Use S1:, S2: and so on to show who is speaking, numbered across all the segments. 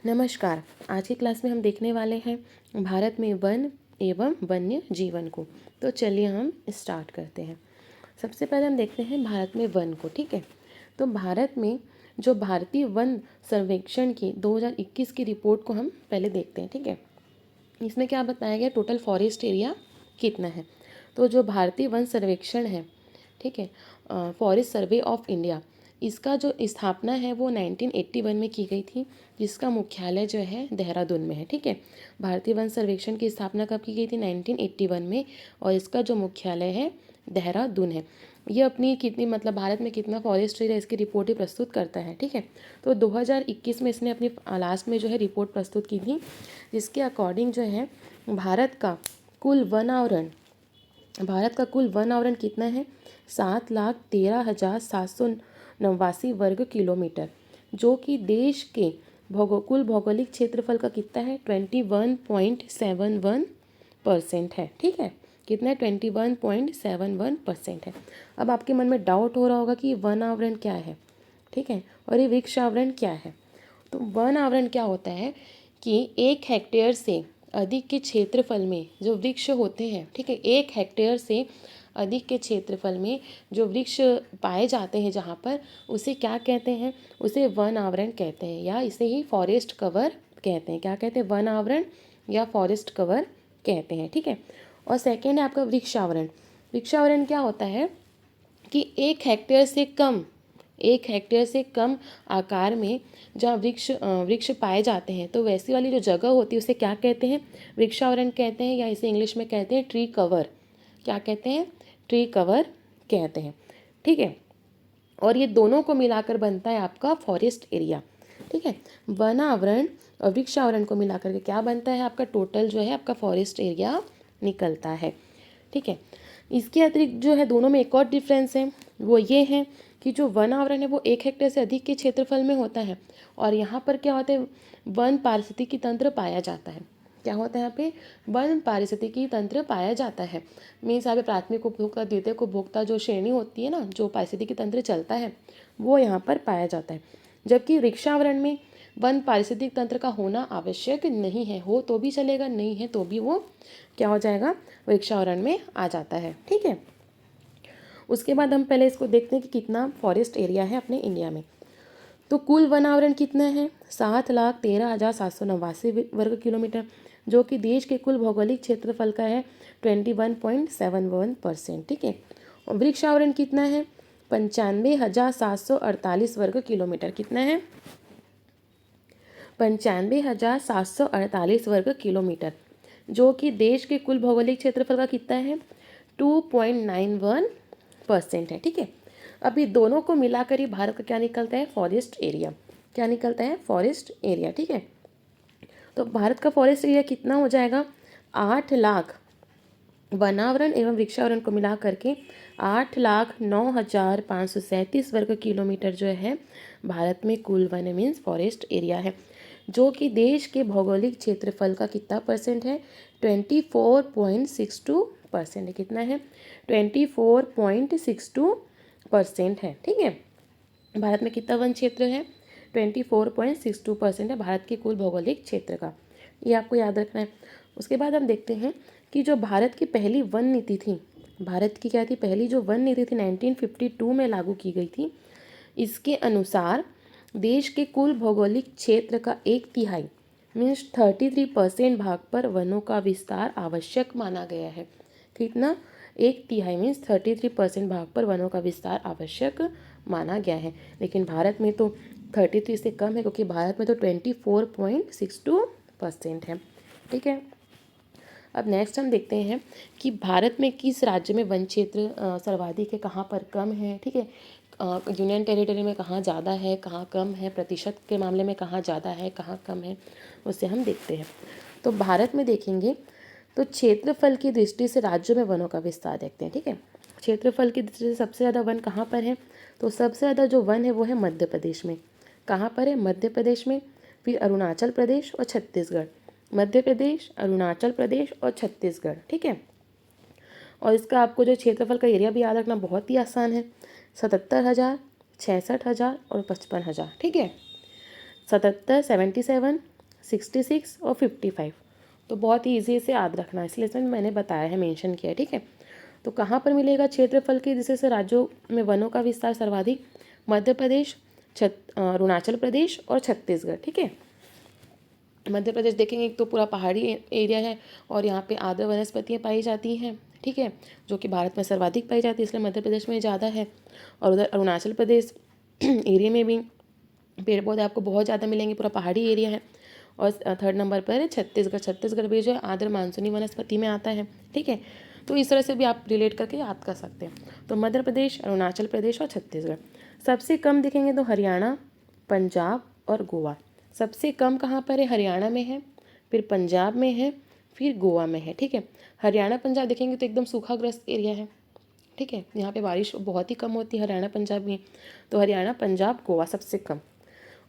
S1: नमस्कार। आज की क्लास में हम देखने वाले हैं भारत में वन एवं वन्य जीवन को। तो चलिए हम स्टार्ट करते हैं। सबसे पहले हम देखते हैं भारत में वन को। ठीक है, तो भारत में जो भारतीय वन सर्वेक्षण की 2021 की रिपोर्ट को हम पहले देखते हैं। ठीक है, इसमें क्या बताया गया, टोटल फॉरेस्ट एरिया कितना है। तो जो भारतीय वन सर्वेक्षण है, ठीक है, फॉरेस्ट सर्वे ऑफ इंडिया, इसका जो स्थापना है वो 1981 में की गई थी, जिसका मुख्यालय जो है देहरादून में है। ठीक है, भारतीय वन सर्वेक्षण की स्थापना कब की गई थी? 1981 में, और इसका जो मुख्यालय है देहरादून है। ये अपनी कितनी भारत में कितना फॉरेस्ट एरिया, इसकी रिपोर्ट ही प्रस्तुत करता है। ठीक है, तो 2021 में इसने अपनी लास्ट में जो है रिपोर्ट प्रस्तुत की थी, जिसके अकॉर्डिंग जो है भारत का कुल वन आवरण कितना है? 7,13,789 वर्ग किलोमीटर, जो कि देश के कुल भौगोलिक क्षेत्रफल का कितना है? 21.71% है। ठीक है, कितना है? 21.71% है। अब आपके मन में डाउट हो रहा होगा कि वन आवरण क्या है, ठीक है, और ये वृक्ष आवरण क्या है। तो वन आवरण क्या होता है कि 1 हेक्टेयर से अधिक के क्षेत्रफल में जो वृक्ष होते हैं, ठीक है, 1 हेक्टेयर से अधिक के क्षेत्रफल में जो वृक्ष पाए जाते हैं जहाँ पर, उसे क्या कहते हैं? उसे वन आवरण कहते हैं, या इसे ही फॉरेस्ट कवर कहते हैं। क्या कहते हैं? वन आवरण या फॉरेस्ट कवर कहते हैं। ठीक है, और सेकेंड है आपका वृक्षावरण। वृक्षावरण क्या होता है कि 1 हेक्टेयर से कम आकार में जहाँ वृक्ष पाए जाते हैं, तो वैसी वाली जो जगह होती है उसे क्या कहते हैं? वृक्षावरण कहते हैं, या इसे इंग्लिश में कहते हैं ट्री कवर। क्या कहते हैं? ट्री कवर कहते हैं। ठीक है, और ये दोनों को मिलाकर बनता है आपका फॉरेस्ट एरिया। ठीक है, वन आवरण और वृक्षावरण को मिलाकर के क्या बनता है? आपका टोटल जो है आपका फॉरेस्ट एरिया निकलता है। ठीक है, इसके अतिरिक्त जो है दोनों में एक और डिफरेंस है, वो ये है कि जो वन आवरण है वो 1 हेक्टेयर से अधिक के क्षेत्रफल में होता है, और यहाँ पर क्या होता है? वन पारिस्थितिकी तंत्र पाया जाता है। क्या होता है यहाँ पे? वन पारिस्थितिकी तंत्र पाया जाता है। मीन्स यहाँ पे प्राथमिक उपभोक्ता, द्वितीयक उपभोक्ता जो श्रेणी होती है ना, जो पारिस्थितिकी तंत्र चलता है, वो यहाँ पर पाया जाता है। जबकि वृक्षावरण में वन पारिस्थितिक तंत्र का होना आवश्यक नहीं है, हो तो भी चलेगा, नहीं है तो भी वो क्या हो जाएगा? वृक्षावरण में आ जाता है। ठीक है, उसके बाद हम पहले इसको देखते हैं कि कितना फॉरेस्ट एरिया है अपने इंडिया में। तो कुल वन आवरण कितना है? 7,13,789 वर्ग किलोमीटर, जो कि देश के कुल भौगोलिक क्षेत्रफल का है 21.71%। ठीक है, और वृक्ष आवरण कितना है? 95,748 वर्ग किलोमीटर। कितना है? 95,748 वर्ग किलोमीटर, जो कि देश के कुल भौगोलिक क्षेत्रफल का कितना है? 2.91% है। ठीक है, अभी दोनों को मिलाकर ही भारत का क्या निकलता है? Forest area. क्या निकलता है? Forest area. ठीक है, तो भारत का फॉरेस्ट एरिया कितना हो जाएगा? 8 लाख वनावरण एवं वृक्षावरण को मिला करके 8,09,537 वर्ग किलोमीटर जो है भारत में कुल वन मीन्स फॉरेस्ट एरिया है, जो कि देश के भौगोलिक क्षेत्रफल का कितना परसेंट है? 24.62% है। कितना है? 24.62% है। ठीक है, भारत में कितना वन क्षेत्र है? 24.62% है भारत के कुल भौगोलिक क्षेत्र का, ये आपको याद रखना है। उसके बाद हम देखते हैं कि जो भारत की पहली वन नीति थी, भारत की क्या थी? पहली जो वन नीति थी 1952 में लागू की गई थी। इसके अनुसार देश के कुल भौगोलिक क्षेत्र का 1/3 मीन्स 33% भाग पर वनों का विस्तार आवश्यक माना गया है। कितना? 1/3 मीन्स 33% भाग पर वनों का विस्तार आवश्यक माना गया है। लेकिन भारत में तो 33 से कम है, क्योंकि भारत में तो 24.62% है। ठीक है, अब नेक्स्ट हम देखते हैं कि भारत में किस राज्य में वन क्षेत्र सर्वाधिक है, कहाँ पर कम है। ठीक है, यूनियन टेरिटरी में कहाँ ज़्यादा है, कहाँ कम है, प्रतिशत के मामले में कहाँ ज़्यादा है, कहाँ कम है, उससे हम देखते हैं। तो भारत में देखेंगे तो क्षेत्रफल की दृष्टि से राज्यों में वनों का विस्तार देखते हैं। ठीक है, क्षेत्रफल की दृष्टि से सबसे ज़्यादा वन कहाँ पर है? तो सबसे ज़्यादा जो वन है वो है मध्य प्रदेश में। कहाँ पर है? मध्य प्रदेश में। फिर अरुणाचल प्रदेश और छत्तीसगढ़। मध्य प्रदेश, अरुणाचल प्रदेश और छत्तीसगढ़। ठीक है, और इसका आपको जो क्षेत्रफल का एरिया भी याद रखना बहुत ही आसान है, 77,000, 66,000 और 55,000। ठीक है, 77, 66 और 55। तो बहुत ही ईजी से याद रखना है, इसलिए इसमें मैंने बताया है, मेंशन किया है, ठीक है। तो कहाँ पर मिलेगा क्षेत्रफल की दृष्टि से राज्यों में वनों का विस्तार सर्वाधिक? मध्य प्रदेश, अरुणाचल प्रदेश और छत्तीसगढ़, ठीक है। मध्य प्रदेश देखेंगे, एक तो पूरा पहाड़ी एरिया है और यहाँ पे आर्द्र वनस्पतियाँ पाई जाती हैं, ठीक है, जो कि भारत में सर्वाधिक पाई जाती है, इसलिए मध्य प्रदेश में ज़्यादा है। और उधर अरुणाचल प्रदेश एरिया में भी पेड़ पौधे आपको बहुत ज़्यादा मिलेंगे, पूरा पहाड़ी एरिया है। और थर्ड नंबर पर है छत्तीसगढ़। छत्तीसगढ़ भी जो है आर्द्र मानसूनी वनस्पति में आता है, ठीक है। तो इस तरह से भी आप रिलेट करके याद कर सकते हैं। तो मध्य प्रदेश, अरुणाचल प्रदेश और छत्तीसगढ़। सबसे कम दिखेंगे तो हरियाणा, पंजाब और गोवा। सबसे कम कहाँ पर है? हरियाणा में है, फिर पंजाब में है, फिर गोवा में है, ठीक है। हरियाणा पंजाब देखेंगे तो एकदम सूखाग्रस्त एरिया है, ठीक है, यहाँ पे बारिश बहुत ही कम होती है हरियाणा पंजाब में। तो हरियाणा पंजाब गोवा सबसे कम।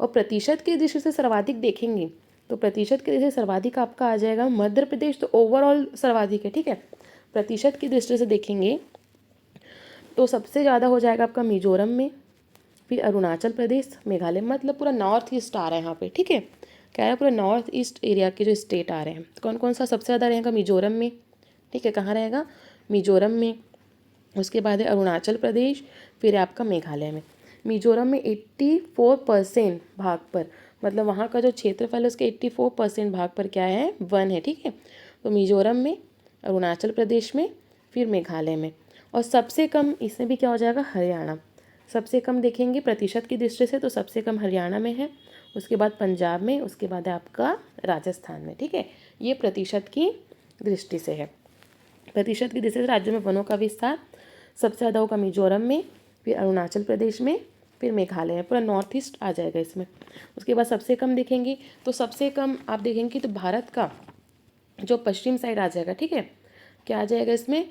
S1: और प्रतिशत की दृष्टि से सर्वाधिक देखेंगे तो प्रतिशत की दृष्टि से सर्वाधिक आपका आ जाएगा मध्य प्रदेश, तो ओवरऑल सर्वाधिक है, ठीक है। प्रतिशत की दृष्टि से देखेंगे तो सबसे ज़्यादा हो जाएगा आपका मिजोरम में, फिर अरुणाचल प्रदेश, मेघालय, मतलब पूरा नॉर्थ ईस्ट आ रहा है यहाँ पे, ठीक है। क्या है, पूरा नॉर्थ ईस्ट एरिया के जो स्टेट आ रहे हैं। कौन कौन सा सबसे ज़्यादा रहेगा? मिजोरम में, ठीक है। कहाँ रहेगा? मिजोरम में। उसके बाद है अरुणाचल प्रदेश, फिर है आपका मेघालय में। मिजोरम में 84% भाग पर, मतलब वहाँ का जो क्षेत्रफल है उसके 84% भाग पर क्या है? वन है, ठीक है। तो मिजोरम में, अरुणाचल प्रदेश में, फिर मेघालय में। और सबसे कम इसमें भी क्या हो जाएगा? हरियाणा। सबसे कम देखेंगे प्रतिशत की दृष्टि से तो सबसे कम हरियाणा में है, उसके बाद पंजाब में, उसके बाद है आपका राजस्थान में, ठीक है। ये प्रतिशत की दृष्टि से है। प्रतिशत की दृष्टि से राज्यों में वनों का विस्तार सबसे ज़्यादा होगा मिजोरम में, फिर अरुणाचल प्रदेश में, फिर मेघालय में, पूरा नॉर्थ ईस्ट आ जाएगा इसमें। उसके बाद सबसे कम देखेंगे तो सबसे कम आप देखेंगे तो भारत का जो पश्चिम साइड आ जाएगा, ठीक है। क्या आ जाएगा इसमें?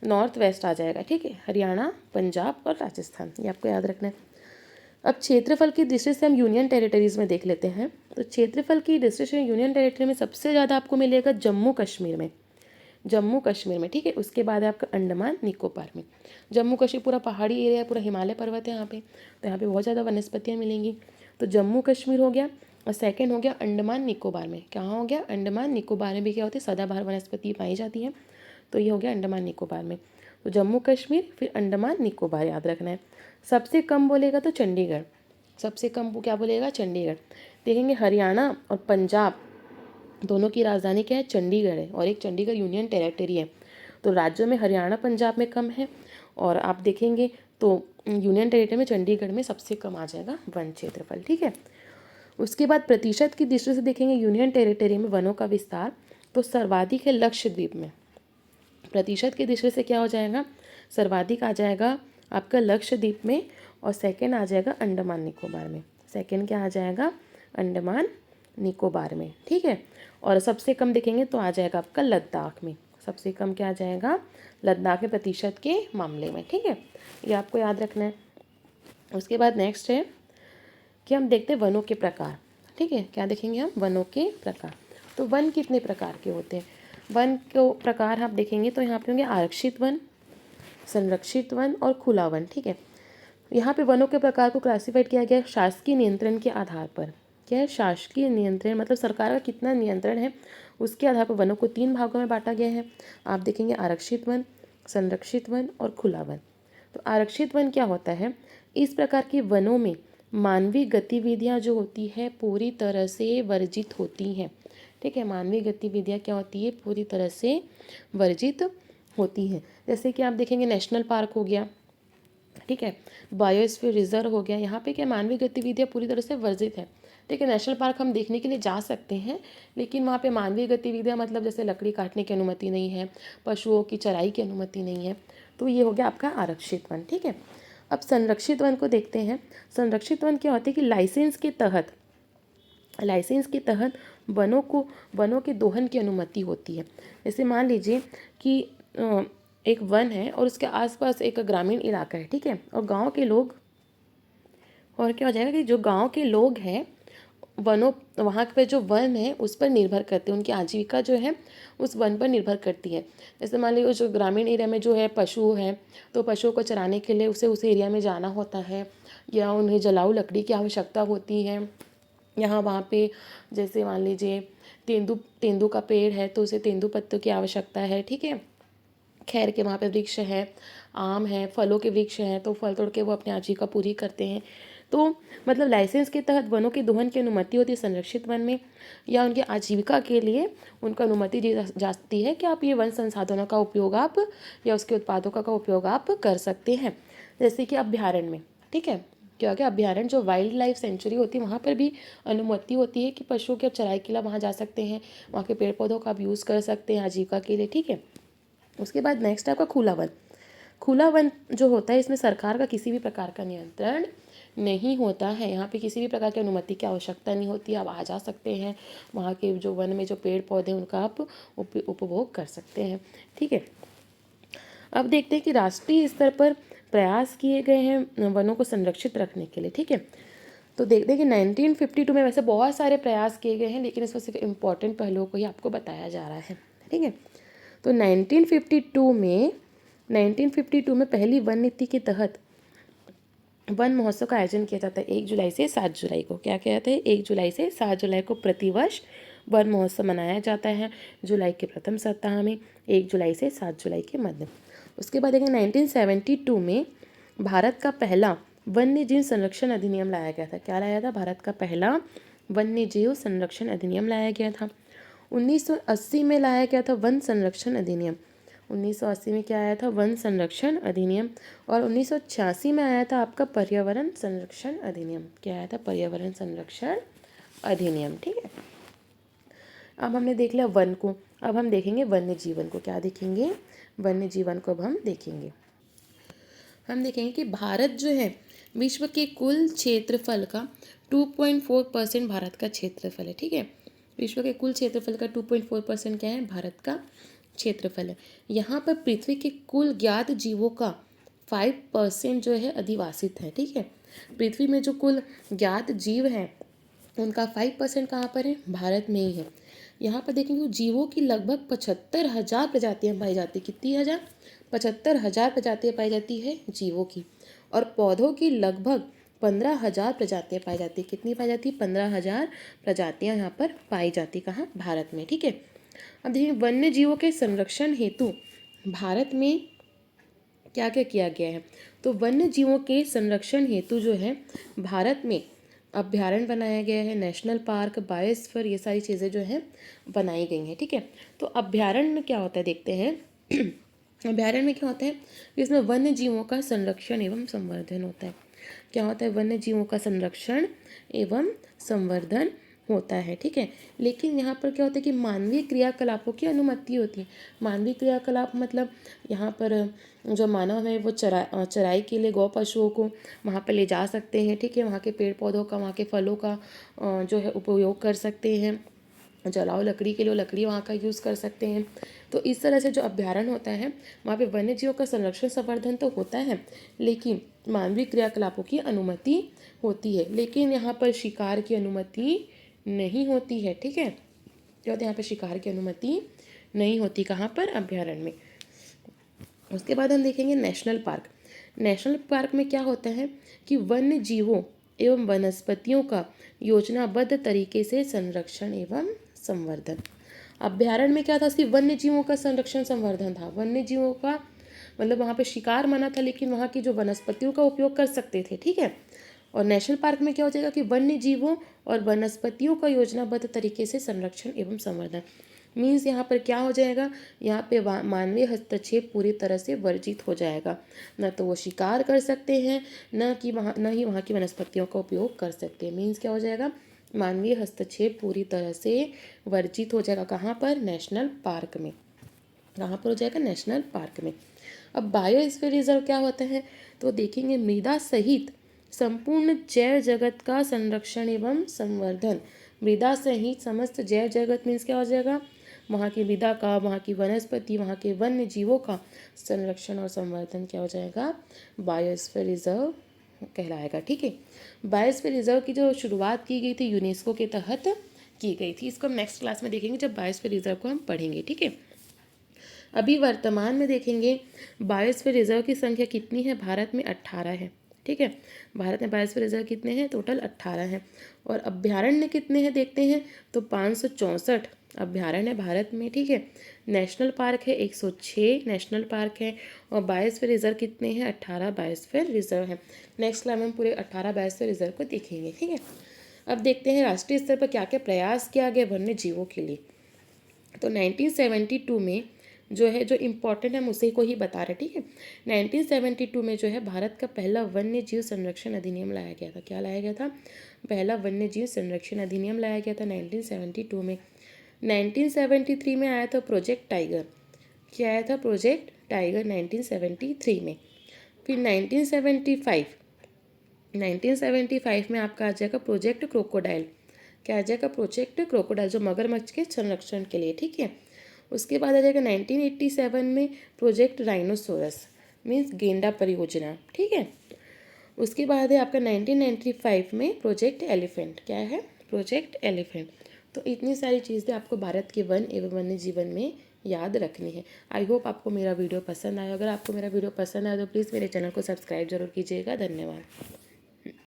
S1: नॉर्थ वेस्ट आ जाएगा, ठीक है। हरियाणा, पंजाब और राजस्थान, ये आपको याद रखना है। अब क्षेत्रफल की दृष्टि से हम यूनियन टेरिटरीज में देख लेते हैं। तो क्षेत्रफल की दृष्टि से यूनियन टेरिटरी में सबसे ज़्यादा आपको मिलेगा जम्मू कश्मीर में, जम्मू कश्मीर में, ठीक है। उसके बाद है आपका अंडमान निकोबार में। जम्मू कश्मीर पूरा पहाड़ी एरिया है, पूरा हिमालय पर्वत है यहाँ पे, तो यहाँ पे बहुत ज़्यादा वनस्पतियाँ मिलेंगी। तो जम्मू कश्मीर हो गया। और सेकंड हो गया अंडमान निकोबार में। कहाँ हो गया? अंडमान निकोबार में भी क्या होती है? सदाबहार वनस्पति पाई जाती है। तो ये हो गया अंडमान निकोबार में। तो जम्मू कश्मीर, फिर अंडमान निकोबार याद रखना है। सबसे कम बोलेगा तो चंडीगढ़। सबसे कम वो क्या बोलेगा? चंडीगढ़। देखेंगे हरियाणा और पंजाब दोनों की राजधानी क्या है? चंडीगढ़ है, और एक चंडीगढ़ यूनियन टेरिटरी है। तो राज्यों में हरियाणा पंजाब में कम है, और आप देखेंगे तो यूनियन टेरिटरी में चंडीगढ़ में सबसे कम आ जाएगा वन क्षेत्रफल, ठीक है। उसके बाद प्रतिशत की दृष्टि से देखेंगे यूनियन टेरिटरी में वनों का विस्तार, तो सर्वाधिक है लक्षद्वीप में। प्रतिशत की दृष्टि से क्या हो जाएगा? सर्वाधिक आ जाएगा आपका लक्षद्वीप में, और सेकंड आ जाएगा अंडमान निकोबार में। सेकंड क्या आ जाएगा? अंडमान निकोबार में, ठीक है। और सबसे कम देखेंगे तो आ जाएगा आपका लद्दाख में। सबसे कम क्या आ जाएगा? लद्दाख में प्रतिशत के मामले में, ठीक है। ये आपको याद रखना है। उसके बाद नेक्स्ट है कि हम देखते हैं वनों के प्रकार, ठीक है। क्या देखेंगे हम? वनों के प्रकार। तो वन कितने प्रकार के होते हैं? वन को प्रकार आप देखेंगे तो यहाँ पे होंगे आरक्षित वन, संरक्षित वन और खुला वन, ठीक है। यहाँ पे वनों के प्रकार को क्लासिफाइड किया गया है शासकीय नियंत्रण के आधार पर। क्या है? शासकीय नियंत्रण, मतलब सरकार का कितना नियंत्रण है उसके आधार पर वनों को 3 भागों में बांटा गया है। आप देखेंगे आरक्षित वन, संरक्षित वन और खुला वन। तो आरक्षित वन क्या होता है? इस प्रकार के वनों में मानवीय गतिविधियाँ जो होती है पूरी तरह से वर्जित होती हैं, ठीक है। मानवीय गतिविधियाँ क्या होती है? पूरी तरह से वर्जित होती हैं। जैसे कि आप देखेंगे नेशनल पार्क हो गया, ठीक है, बायोस्फीयर रिजर्व हो गया, यहाँ पे क्या मानवीय गतिविधियाँ पूरी तरह से वर्जित है, ठीक है। नेशनल पार्क हम देखने के लिए जा सकते हैं, लेकिन वहाँ पे मानवीय गतिविधियाँ मतलब जैसे लकड़ी काटने की अनुमति नहीं है, पशुओं की चराई की अनुमति नहीं है। तो ये हो गया आपका आरक्षित वन, ठीक है। अब संरक्षित वन को देखते हैं। संरक्षित वन क्या होते हैं कि लाइसेंस के तहत वनों के दोहन की अनुमति होती है। जैसे मान लीजिए कि एक वन है और उसके आसपास एक ग्रामीण इलाका है, ठीक है, और गांव के लोग, और क्या हो जाएगा कि जो गांव के लोग हैं वहाँ पे जो वन है उस पर निर्भर करते हैं, उनकी आजीविका जो है उस वन पर निर्भर करती है। जैसे मान लीजिए जो ग्रामीण एरिया में जो है पशु है, तो पशुओं को चराने के लिए उसे उस एरिया में जाना होता है, या उन्हें जलाऊ लकड़ी की आवश्यकता होती है, यहाँ वहाँ पे जैसे मान लीजिए तेंदू तेंदू का पेड़ है तो उसे तेंदू पत्तों की आवश्यकता है, ठीक है। खैर के वहाँ पे वृक्ष है, आम है, फलों के वृक्ष हैं, तो फल तोड़ के वो अपनी आजीविका पूरी करते हैं। तो मतलब लाइसेंस के तहत वनों के दोहन की अनुमति होती है संरक्षित वन में, या उनकी आजीविका के लिए उनको अनुमति दी जाती है कि आप ये वन संसाधनों का उपयोग आप या उसके उत्पादों का उपयोग आप कर सकते हैं। जैसे कि अभ्यारण्य में, ठीक है, क्या क्या अभ्यारण्य जो वाइल्ड लाइफ सेंचुरी होती है वहाँ पर भी अनुमति होती है कि पशुओं के चराई के लिए वहाँ जा सकते हैं, वहाँ के पेड़ पौधों का आप यूज़ कर सकते हैं आजीविका के लिए, ठीक है। उसके बाद नेक्स्ट आपका खुला वन। खुला वन जो होता है इसमें सरकार का किसी भी प्रकार का नियंत्रण नहीं होता है। यहाँ पे किसी भी प्रकार की अनुमति की आवश्यकता नहीं होती, आप आ जा सकते हैं, वहाँ के जो वन में जो पेड़ पौधे उनका आप उपभोग कर सकते हैं, ठीक है। अब देखते हैं कि राष्ट्रीय स्तर पर प्रयास किए गए हैं वनों को संरक्षित रखने के लिए, ठीक है। तो देखते हैं कि 1952 में वैसे बहुत सारे प्रयास किए गए हैं, लेकिन इसमें सिर्फ इम्पोर्टेंट पहलुओं को ही आपको बताया जा रहा है, ठीक है। तो 1952 में पहली वन नीति के तहत वन महोत्सव का आयोजन किया जाता है 1 जुलाई से 7 जुलाई को। क्या कहते हैं, 1 जुलाई से 7 जुलाई को प्रतिवर्ष वन महोत्सव मनाया जाता है, जुलाई के प्रथम सप्ताह में, 1 जुलाई से 7 जुलाई के मध्य। उसके बाद देखेंगे 1972 में भारत का पहला वन्य जीव संरक्षण अधिनियम लाया गया था। क्या लाया था, भारत का पहला वन्य जीव संरक्षण अधिनियम लाया गया था। 1980 में लाया गया था वन संरक्षण अधिनियम। 1980 में क्या आया था, वन संरक्षण अधिनियम। और 1986 में आया था आपका पर्यावरण संरक्षण अधिनियम। क्या आया था, पर्यावरण संरक्षण अधिनियम, ठीक है। अब हमने देख लिया वन को, अब हम देखेंगे वन्य जीवन को। क्या देखेंगे, वन्य जीवन को अब हम देखेंगे। हम देखेंगे कि भारत जो है विश्व के कुल क्षेत्रफल का 2.4% भारत का क्षेत्रफल है, ठीक है। विश्व के कुल क्षेत्रफल का 2.4% क्या है, भारत का क्षेत्रफल है। यहाँ पर पृथ्वी के कुल ज्ञात जीवों का 5% जो है अधिवासित है, ठीक है। पृथ्वी में जो कुल ज्ञात जीव हैं उनका 5% कहाँ पर है, भारत में ही है। यहाँ पर देखेंगे जीवों की लगभग 75,000 प्रजातियाँ पाई जाती है। कितनी हज़ार, 75,000 प्रजातियाँ पाई जाती है जीवों की। और पौधों की लगभग 15,000 प्रजातियाँ पाई जाती है। कितनी पाई जाती है, 15,000 प्रजातियाँ यहाँ पर पाई जाती, कहाँ, भारत में, ठीक है। अब देखिए वन्य जीवों के संरक्षण हेतु भारत में क्या क्या किया गया है। तो वन्य जीवों के संरक्षण हेतु जो है भारत में अभ्यारण्य बनाया गया है, नेशनल पार्क, बायोस्फीयर, ये सारी चीज़ें जो हैं बनाई गई हैं, ठीक है। तो अभ्यारण्य में क्या होता है देखते हैं। अभ्यारण्य में क्या होता है, इसमें वन्य जीवों का संरक्षण एवं संवर्धन होता है। क्या होता है, वन्य जीवों का संरक्षण एवं संवर्धन होता है, ठीक है। लेकिन यहाँ पर क्या होता है कि मानवीय क्रियाकलापों की अनुमति होती है। मानवीय क्रियाकलाप मतलब यहाँ पर जो मानव है वो चराई के लिए गौ पशुओं को वहाँ पर ले जा सकते हैं, ठीक है। वहाँ के पेड़ पौधों का, वहाँ के फलों का जो है उपयोग कर सकते हैं। जलाओ लकड़ी के लिए लकड़ी वहाँ का यूज़ कर सकते हैं। तो इस तरह से जो अभ्यारण्य होता है वहाँ पे वन्य जीवों का संरक्षण संवर्धन तो होता है, लेकिन मानवीय क्रियाकलापों की अनुमति होती है। लेकिन यहाँ पर शिकार की अनुमति नहीं होती है, ठीक है। क्या होता है, यहाँ पर शिकार की अनुमति नहीं होती, कहाँ पर, अभ्यारण्य में। उसके बाद हम देखेंगे नेशनल पार्क। नेशनल पार्क में क्या होता है कि वन्य जीवों एवं वनस्पतियों का योजनाबद्ध तरीके से संरक्षण एवं संवर्धन। अभ्यारण्य में क्या था, सिर्फ वन्य जीवों का संरक्षण संवर्धन था। वन्य जीवों का मतलब वहाँ पे शिकार मना था, लेकिन वहाँ की जो वनस्पतियों का उपयोग कर सकते थे, ठीक है। और नेशनल पार्क में क्या हो जाएगा कि वन्य जीवों और वनस्पतियों का योजनाबद्ध तरीके से संरक्षण एवं संवर्धन। मीन्स यहाँ पर क्या हो जाएगा, यहाँ पे मानवीय हस्तक्षेप पूरी तरह से वर्जित हो जाएगा। न तो वो शिकार कर सकते हैं, न ही वहाँ की वनस्पतियों का उपयोग कर सकते हैं। मीन्स क्या हो जाएगा, मानवीय हस्तक्षेप पूरी तरह से वर्जित हो जाएगा। कहाँ पर, नेशनल पार्क में। कहाँ पर हो जाएगा, नेशनल पार्क में। अब बायोस्फीयर रिजर्व क्या होता है, तो देखेंगे मृदा सहित संपूर्ण जैव जगत का संरक्षण एवं संवर्धन। मृदा सहित समस्त जैव जगत मीन्स क्या हो जाएगा, वहाँ की मृदा का, वहाँ की वनस्पति, वहाँ के वन्य जीवों का संरक्षण और संवर्धन क्या हो जाएगा, बायोस्फीयर रिजर्व कहलाएगा, ठीक है। बायोस्फीयर रिजर्व की जो शुरुआत की गई थी यूनेस्को के तहत की गई थी। इसको हम नेक्स्ट क्लास में देखेंगे जब बायोस्फीयर रिजर्व को हम पढ़ेंगे, ठीक है। अभी वर्तमान में देखेंगे बायोस्फीयर रिजर्व की संख्या कितनी है, भारत में 18 है, ठीक है। भारत में बायोस्फीयर रिजर्व कितने हैं? टोटल 18 हैं। और अभ्यारण्य कितने हैं देखते हैं, तो 564 अभ्यारण्य भारत में, ठीक है। नेशनल पार्क है 106 नेशनल पार्क है। और बायोस्फीयर रिजर्व कितने हैं? 18 बायोस्फीयर रिजर्व हैं। नेक्स्ट क्लास में हम पूरे 18 बायोस्फीयर रिजर्व को देखेंगे, ठीक है। अब देखते हैं राष्ट्रीय स्तर पर क्या क्या प्रयास किया गया वन्य जीवों के लिए। तो 1972 में जो है, जो इम्पोर्टेंट है हम उसी को ही बता रहे, ठीक है। 1972 में जो है भारत का पहला वन्य जीव संरक्षण अधिनियम लाया गया था। क्या लाया गया था? पहला वन्य जीव संरक्षण अधिनियम लाया गया था 1972 में। 1973 में आया था प्रोजेक्ट टाइगर। क्या आया था? प्रोजेक्ट टाइगर 1973 में। फिर 1975 में आपका आ जाएगा प्रोजेक्ट क्रोकोडाइल। क्या आ जाएगा? प्रोजेक्ट क्रोकोडाइल, जो मगरमच्छ के संरक्षण के लिए, ठीक है। उसके बाद आ जाएगा 1987 में प्रोजेक्ट राइनोसोरस, मीन्स गेंडा परियोजना, ठीक है। उसके बाद है आपका 1995 में प्रोजेक्ट एलिफेंट। क्या है? Project elephant. तो इतनी सारी चीज़ें आपको भारत के वन एवं वन्य जीवन में याद रखनी है। आई होप आपको मेरा वीडियो पसंद आया। अगर आपको मेरा वीडियो पसंद आया तो प्लीज़ मेरे चैनल को सब्सक्राइब जरूर कीजिएगा। धन्यवाद।